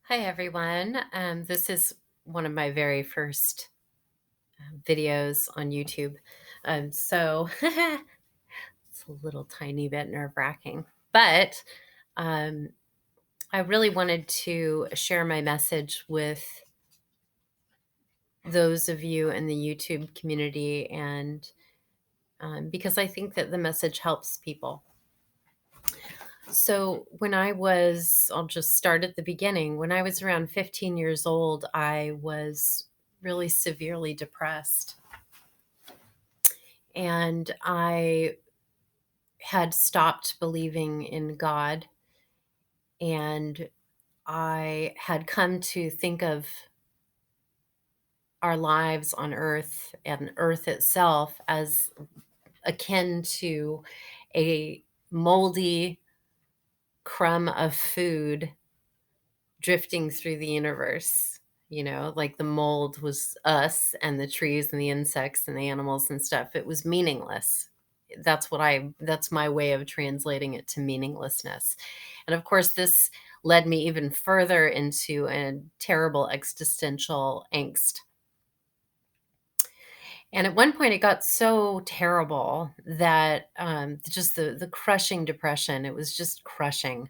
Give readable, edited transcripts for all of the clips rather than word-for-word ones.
Hi, everyone. This is one of my very first videos on YouTube. So it's a little tiny bit nerve wracking, but um, I really wanted to share my message with those of you in the YouTube community, and because I think that the message helps people. So, I'll just start at the beginning. When I was around 15 years old, I was really severely depressed. And I had stopped believing in God. And I had come to think of our lives on earth and earth itself as akin to a moldy crumb of food drifting through the universe. Like the mold was us and the trees and the insects and the animals and stuff. It was meaningless. That's my way of translating it to meaninglessness. And of course, this led me even further into a terrible existential angst. And at one point, it got so terrible that just the crushing depression, it was just crushing.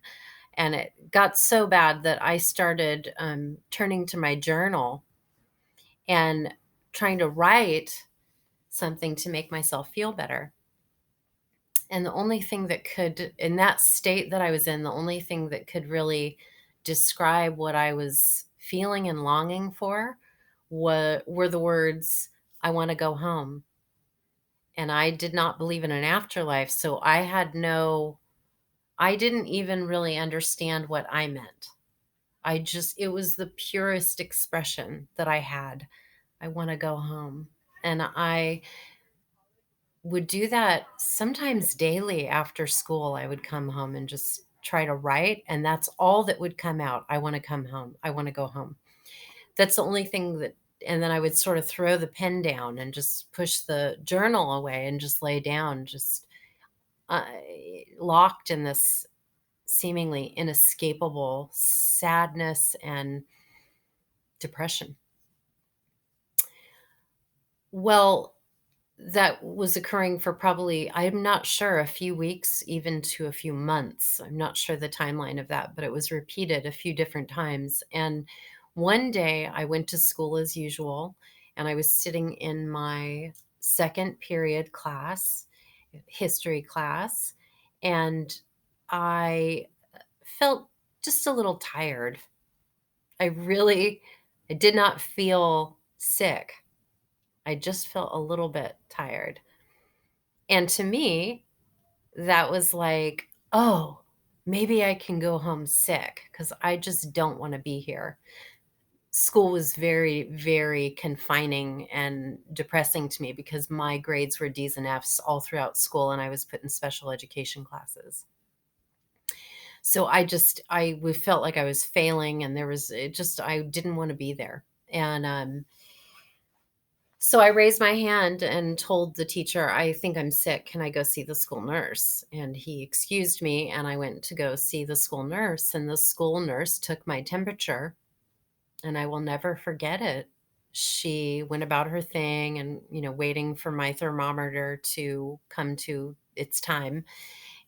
And it got so bad that I started turning to my journal and trying to write something to make myself feel better. And the only thing that could, in that state that I was in, the only thing that could really describe what I was feeling and longing for were the words, I want to go home. And I did not believe in an afterlife. So I didn't even really understand what I meant. It was the purest expression that I had. I want to go home. And I would do that sometimes daily after school. I would come home and just try to write, and that's all that would come out. I want to come home. I want to go home. That's the only thing and then I would sort of throw the pen down and just push the journal away and just lay down, just uh, locked in this seemingly inescapable sadness and depression. Well, that was occurring for probably, I'm not sure, a few weeks, even to a few months. I'm not sure the timeline of that, but it was repeated a few different times. And one day I went to school as usual, and I was sitting in my second period class, history class, and I felt just a little tired. I did not feel sick. I just felt a little bit tired. And to me, that was like, "Oh, maybe I can go home sick because I just don't wanna be here." School was very, very confining and depressing to me because my grades were D's and F's all throughout school, and I was put in special education classes. So we felt like I was failing, and I didn't wanna be there. And, so I raised my hand and told the teacher, I think I'm sick. Can I go see the school nurse? And he excused me, and I went to go see the school nurse. And the school nurse took my temperature, and I will never forget it. She went about her thing and, waiting for my thermometer to come to its time.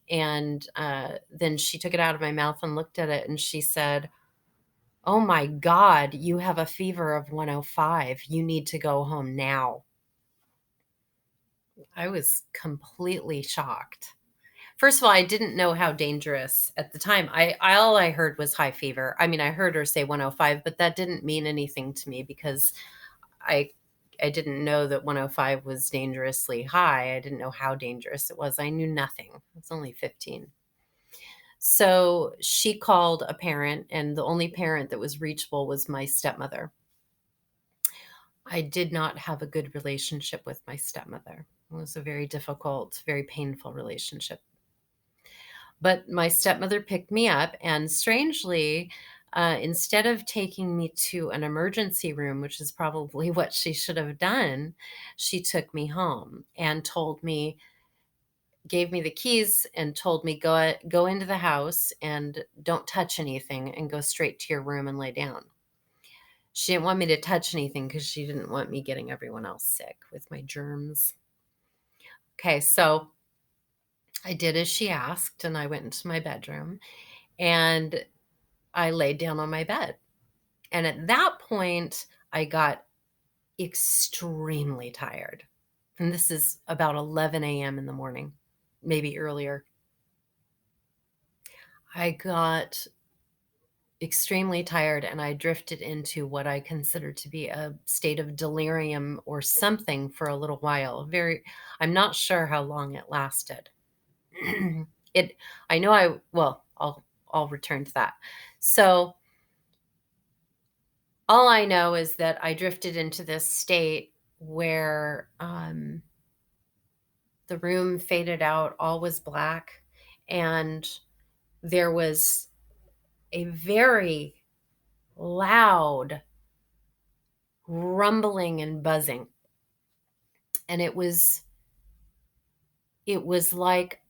And then she took it out of my mouth and looked at it, and she said, "Oh my God, you have a fever of 105. You need to go home now." I was completely shocked. First of all, I didn't know how dangerous at the time. All I heard was high fever. I mean, I heard her say 105, but that didn't mean anything to me because I I didn't know that 105 was dangerously high. I didn't know how dangerous it was. I knew nothing. I was only 15. So she called a parent, and the only parent that was reachable was my stepmother. I did not have a good relationship with my stepmother. It was a very difficult, very painful relationship. But my stepmother picked me up, and strangely, instead of taking me to an emergency room, which is probably what she should have done, she took me home and told me, gave me the keys and told me, go into the house and don't touch anything and go straight to your room and lay down. She didn't want me to touch anything because she didn't want me getting everyone else sick with my germs. Okay, so I did as she asked, and I went into my bedroom and I laid down on my bed. And at that point, I got extremely tired. And this is about 11 a.m. in the morning, maybe earlier. I got extremely tired and I drifted into what I consider to be a state of delirium or something for a little while. I'm not sure how long it lasted. it, I know I'll return to that. So all I know is that I drifted into this state where the room faded out, all was black, and there was a very loud rumbling and buzzing. And it was like,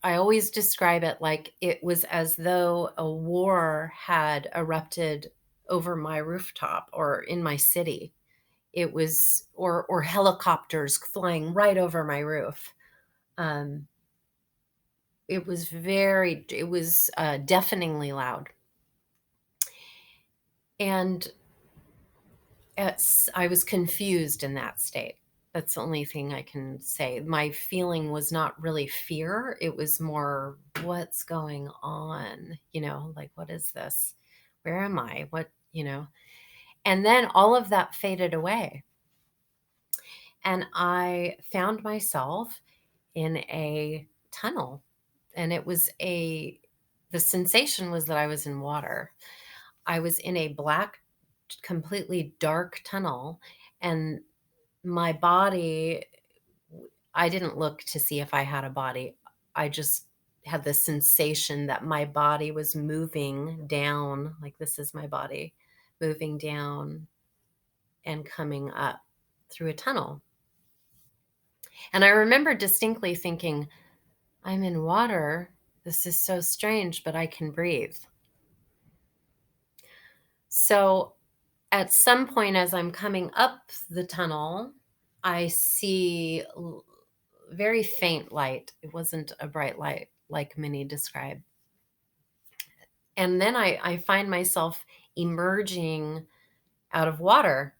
I always describe it like it was as though a war had erupted over my rooftop or in my city. It was, or helicopters flying right over my roof. It was deafeningly loud. And I was confused in that state. That's the only thing I can say. My feeling was not really fear. It was more, what's going on? Like, what is this? Where am I? And then all of that faded away. And I found myself in a tunnel. And the sensation was that I was in water. I was in a black, completely dark tunnel, and my body, I didn't look to see if I had a body. I just had the sensation that my body was moving down, like this is my body, moving down and coming up through a tunnel. And I remember distinctly thinking, I'm in water. This is so strange, but I can breathe. So at some point, as I'm coming up the tunnel, I see very faint light. It wasn't a bright light like Minnie described. And then I find myself emerging out of water.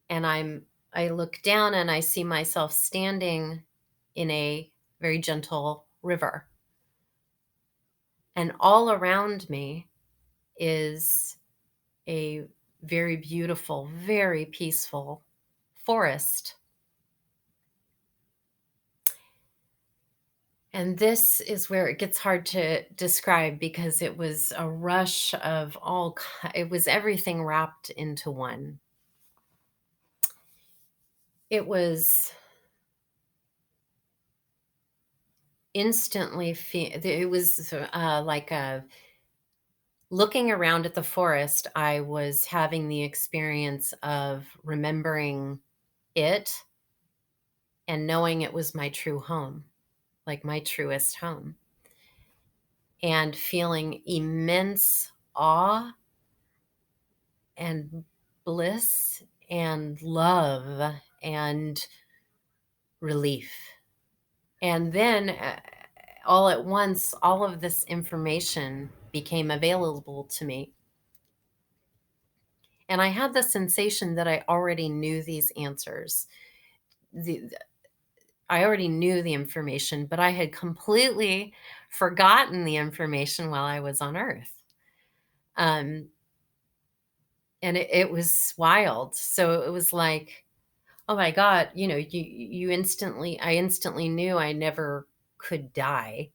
And I look down and I see myself standing in a very gentle river. And all around me is a very beautiful, very peaceful forest. And this is where it gets hard to describe because it was a rush of it was everything wrapped into one. It was instantly, it was like looking around at the forest, I was having the experience of remembering it and knowing it was my true home, like my truest home, and feeling immense awe and bliss and love and relief. And then all at once, all of this information became available to me. And I had the sensation that I already knew these answers. I already knew the information, but I had completely forgotten the information while I was on Earth. And it was wild. So it was like, oh my God, I instantly knew I never could die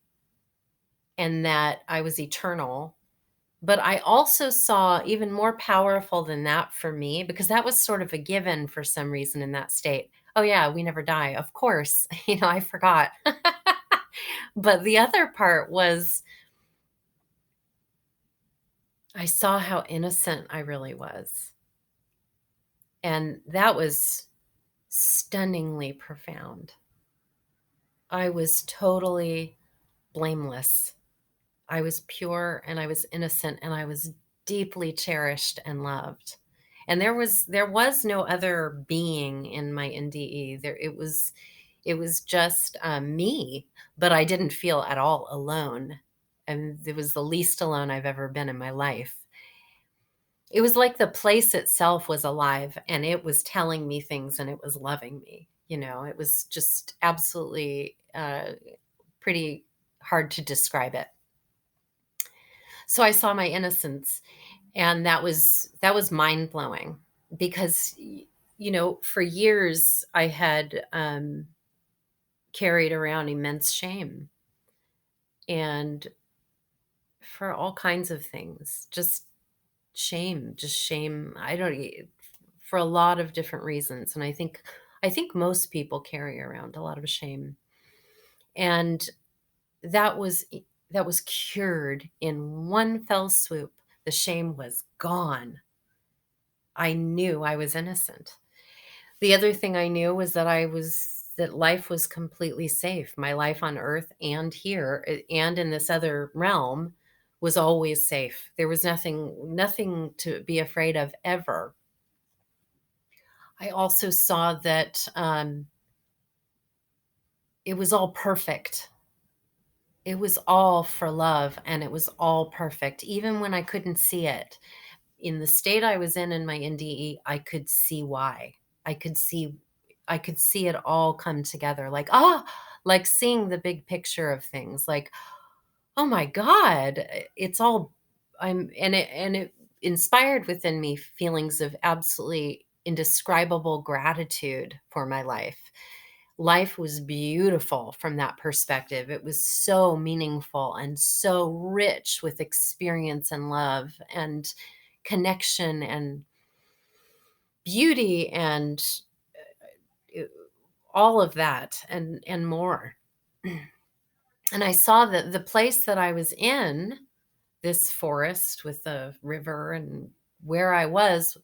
and that I was eternal. But I also saw even more powerful than that for me, because that was sort of a given for some reason in that state. Oh yeah, we never die. Of course, I forgot. But the other part was I saw how innocent I really was. And that was stunningly profound. I was totally blameless. I was pure and I was innocent and I was deeply cherished and loved. And there was no other being in my NDE. It was just me, but I didn't feel at all alone. And it was the least alone I've ever been in my life. It was like the place itself was alive and it was telling me things and it was loving me. It was just absolutely pretty hard to describe it. So I saw my innocence, and that was mind blowing because for years I had carried around immense shame, and for all kinds of things, just shame. I don't For a lot of different reasons, and I think most people carry around a lot of shame, and that was that was cured in one fell swoop. The shame was gone. I knew I was innocent. The other thing I knew was that life was completely safe. My life on earth and here and in this other realm was always safe. There was nothing to be afraid of ever. I also saw that it was all perfect. It was all for love and it was all perfect, even when I couldn't see it. In the state I was in my NDE, I could see why. I could see I could see it all come together, like seeing the big picture of things, like, oh my God, it's all it inspired within me feelings of absolutely indescribable gratitude for my life. Life was beautiful from that perspective. It was so meaningful and so rich with experience and love and connection and beauty and uh, all of that and more. And I saw that the place that I was in, this forest with the river and where I was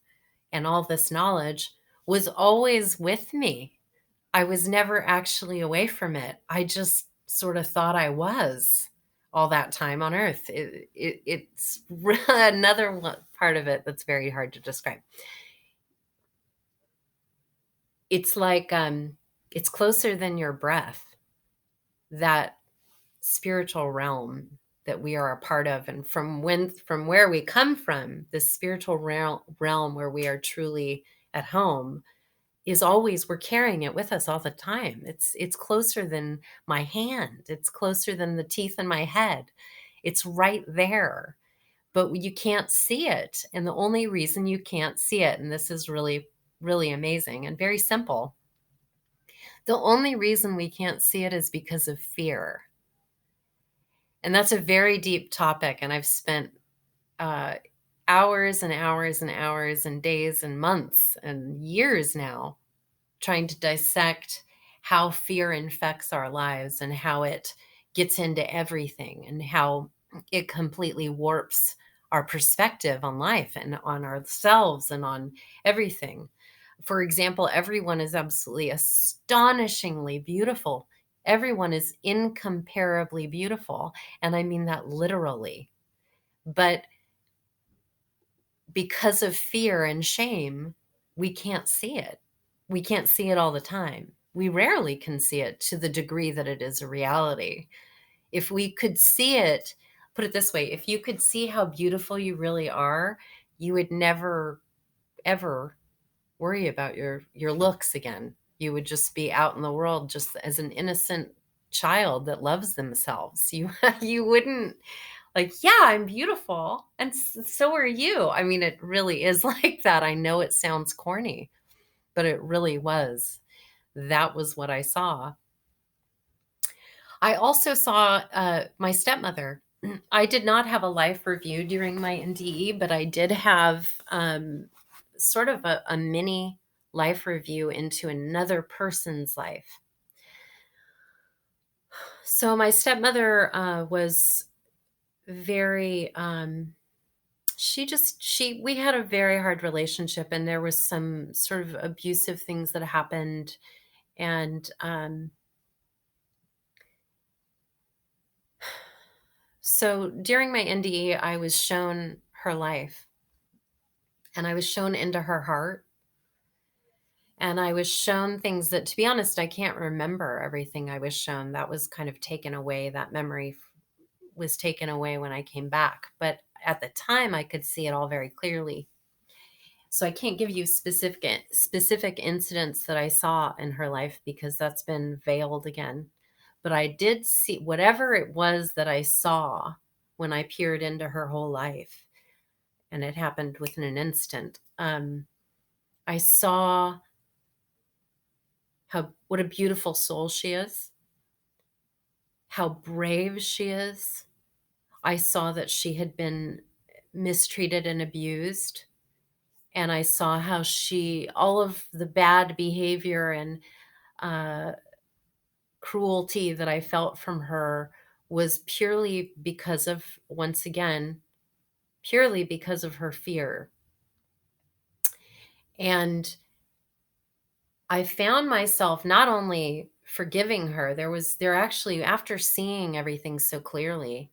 and all this knowledge, was always with me. I was never actually away from it. I just sort of thought I was all that time on earth. It's another part of it that's very hard to describe. It's like it's closer than your breath, that spiritual realm that we are a part of, and from where we come from, this spiritual realm where we are truly at home is always, we're carrying it with us all the time. It's closer than my hand. It's closer than the teeth in my head. It's right there, but you can't see it. And the only reason you can't see it, and this is really, really amazing and very simple, the only reason we can't see it is because of fear. And that's a very deep topic. And I've spent uh, hours and hours and hours and days and months and years now trying to dissect how fear infects our lives and how it gets into everything and how it completely warps our perspective on life and on ourselves and on everything. For example, everyone is absolutely astonishingly beautiful. Everyone is incomparably beautiful. And I mean that literally. But because of fear and shame, we can't see it. We can't see it all the time. We rarely can see it to the degree that it is a reality. If we could see it, put it this way, if you could see how beautiful you really are, you would never, ever worry about your looks again. You would just be out in the world just as an innocent child that loves themselves. You wouldn't, like, yeah, I'm beautiful and so are you. I mean, it really is like that. I know it sounds corny, but it really was. That was what I saw. I also saw my stepmother. I did not have a life review during my NDE, but I did have sort of a mini life review into another person's life. So my stepmother was very we had a very hard relationship, and there was some sort of abusive things that happened, and So during my NDE, I was shown her life, and I was shown into her heart, and I was shown things that, to be honest, I can't remember everything I was shown. That was kind of taken away. That memory was taken away when I came back. But at the time, I could see it all very clearly. So I can't give you specific incidents that I saw in her life because that's been veiled again. But I did see whatever it was that I saw when I peered into her whole life, and it happened within an instant. I saw what a beautiful soul she is, how brave she is. I saw that she had been mistreated and abused, and I saw how all of the bad behavior and uh, cruelty that I felt from her was purely because of, once again, purely because of her fear. And I found myself not only forgiving her, there actually, after seeing everything so clearly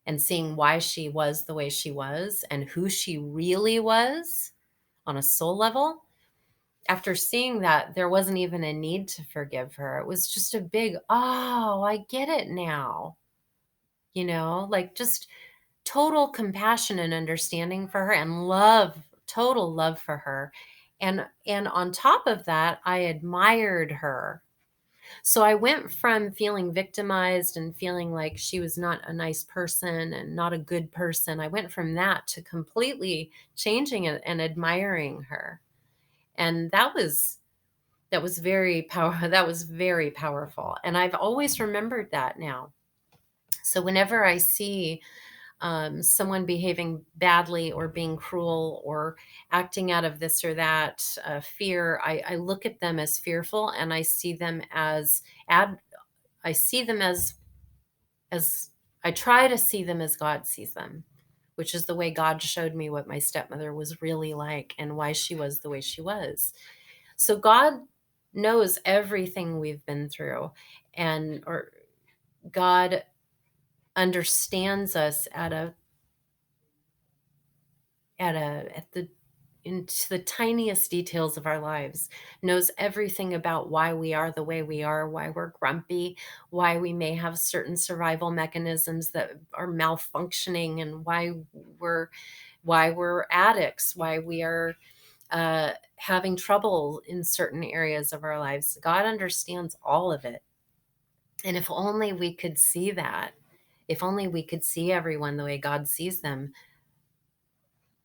and seeing why she was the way she was and who she really was on a soul level, after seeing that, there wasn't even a need to forgive her. It was just a big, oh, I get it now. Like just total compassion and understanding for her and love, total love for her. And on top of that, I admired her. So I went from feeling victimized and feeling like she was not a nice person and not a good person. I went from that to completely changing it and admiring her. And that was very powerful. And I've always remembered that now. So whenever I see someone behaving badly or being cruel or acting out of this or that fear, I look at them as fearful, and I see them as I try to see them as God sees them, which is the way God showed me what my stepmother was really like and why she was the way she was. So God knows everything we've been through, or God understands us at the into the tiniest details of our lives, knows everything about why we are the way we are, why we're grumpy, why we may have certain survival mechanisms that are malfunctioning, and why we're addicts, why we are having trouble in certain areas of our lives. God understands all of it. And if only we could see that, if only we could see everyone the way God sees them,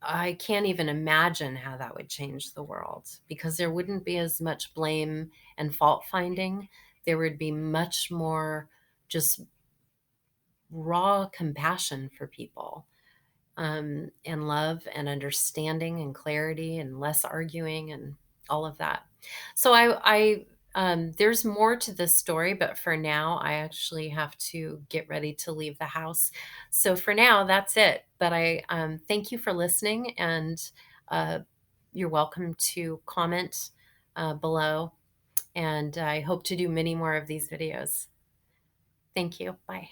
I can't even imagine how that would change the world, because there wouldn't be as much blame and fault finding. There would be much more just raw compassion for people, and love and understanding and clarity and less arguing and all of that. So there's more to this story, but for now, I actually have to get ready to leave the house. So for now, that's it. But I thank you for listening, and uh, you're welcome to comment below. And I hope to do many more of these videos. Thank you. Bye.